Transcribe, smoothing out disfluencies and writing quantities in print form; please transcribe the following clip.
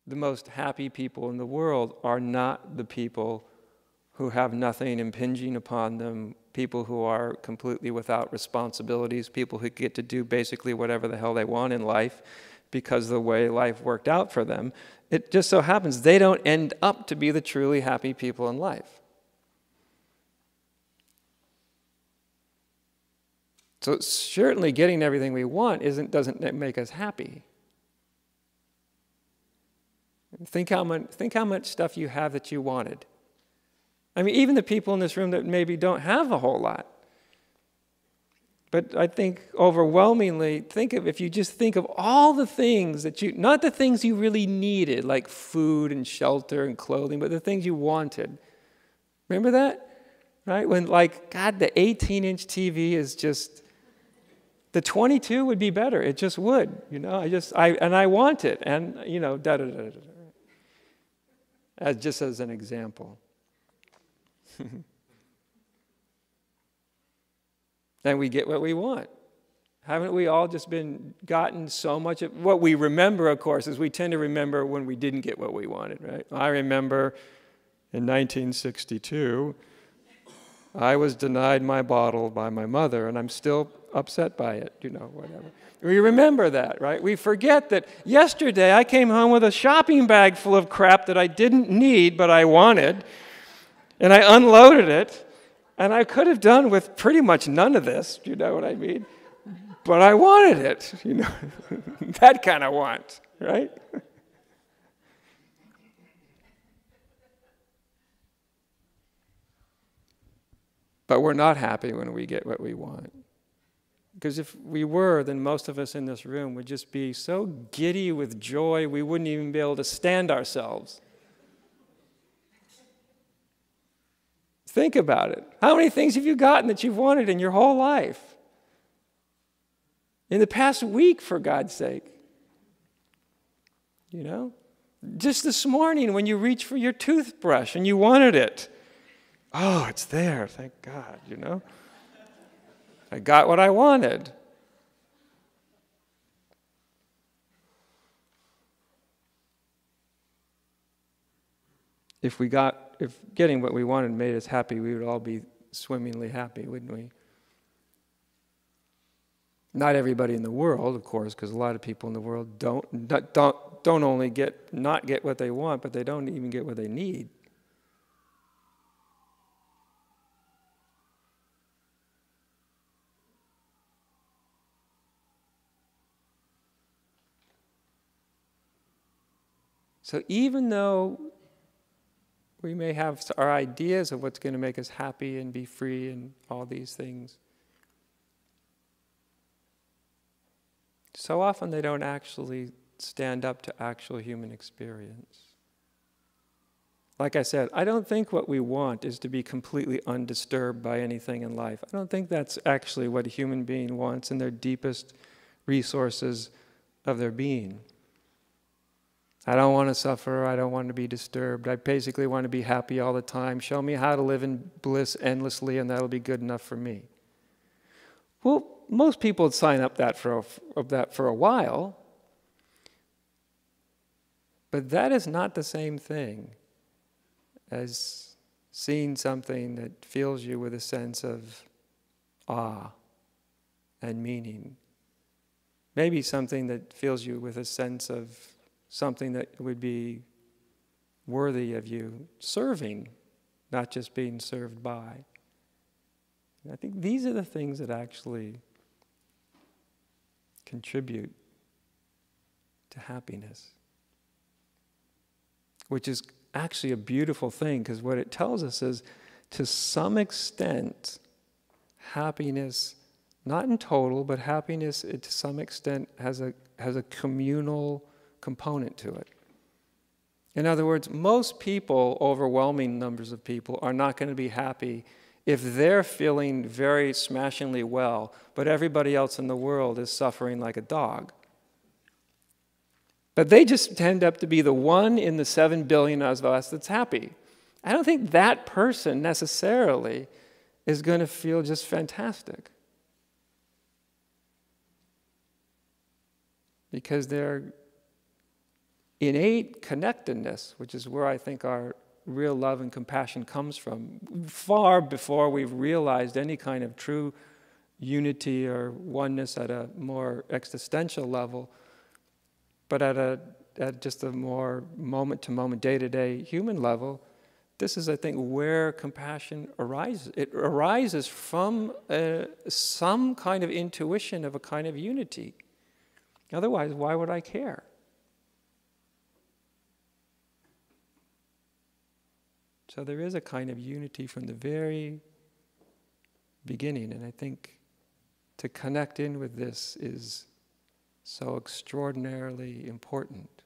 the most happy people in the world are not the people who have nothing impinging upon them, people who are completely without responsibilities, people who get to do basically whatever the hell they want in life because of the way life worked out for them. It just so happens they don't end up to be the truly happy people in life. So certainly getting everything we want doesn't make us happy. Think how much stuff you have that you wanted. I mean, even the people in this room that maybe don't have a whole lot. But I think overwhelmingly, if you just think of all the things that not the things you really needed, like food and shelter and clothing, but the things you wanted. Remember that? Right? When God, the 18-inch TV is just, the 22 would be better. It just would, I want it. And, da-da-da-da-da. Just as an example. Then we get what we want. Haven't we all just gotten so much of what we remember, of course, is we tend to remember when we didn't get what we wanted, right? I remember in 1962, I was denied my bottle by my mother, and I'm still upset by it, whatever. We remember that, right? We forget that yesterday I came home with a shopping bag full of crap that I didn't need, but I wanted. And I unloaded it, and I could have done with pretty much none of this, you know what I mean? But I wanted it, that kind of want, right? But we're not happy when we get what we want. Because if we were, then most of us in this room would just be so giddy with joy, we wouldn't even be able to stand ourselves. Think about it. How many things have you gotten that you've wanted in your whole life? In the past week, for God's sake. Just this morning when you reached for your toothbrush and you wanted it. Oh, it's there, thank God, I got what I wanted. If getting what we wanted made us happy, we would all be swimmingly happy, wouldn't we? Not everybody in the world, of course, because a lot of people in the world don't only not get what they want, but they don't even get what they need. So even though we may have our ideas of what's going to make us happy and be free and all these things, so often they don't actually stand up to actual human experience. Like I said, I don't think what we want is to be completely undisturbed by anything in life. I don't think that's actually what a human being wants in their deepest resources of their being. I don't want to suffer. I don't want to be disturbed. I basically want to be happy all the time. Show me how to live in bliss endlessly, and that'll be good enough for me. Well, most people would sign up for that for a while, but that is not the same thing as seeing something that fills you with a sense of awe and meaning. Maybe something that fills you with a sense of something that would be worthy of you serving, not just being served by. And I think these are the things that actually contribute to happiness, which is actually a beautiful thing, because what it tells us is, to some extent, happiness, not in total, but happiness to some extent has a communal component to it. In other words, most people, overwhelming numbers of people, are not going to be happy if they're feeling very smashingly well, but everybody else in the world is suffering like a dog. But they just tend up to be the one in the 7 billion of us that's happy. I don't think that person necessarily is going to feel just fantastic, because they're innate connectedness, which is where I think our real love and compassion comes from, far before we've realized any kind of true unity or oneness at a more existential level, but at just a more moment-to-moment, day-to-day human level, this is, I think, where compassion arises. It arises from some kind of intuition of a kind of unity. Otherwise, why would I care? So there is a kind of unity from the very beginning, and I think to connect in with this is so extraordinarily important.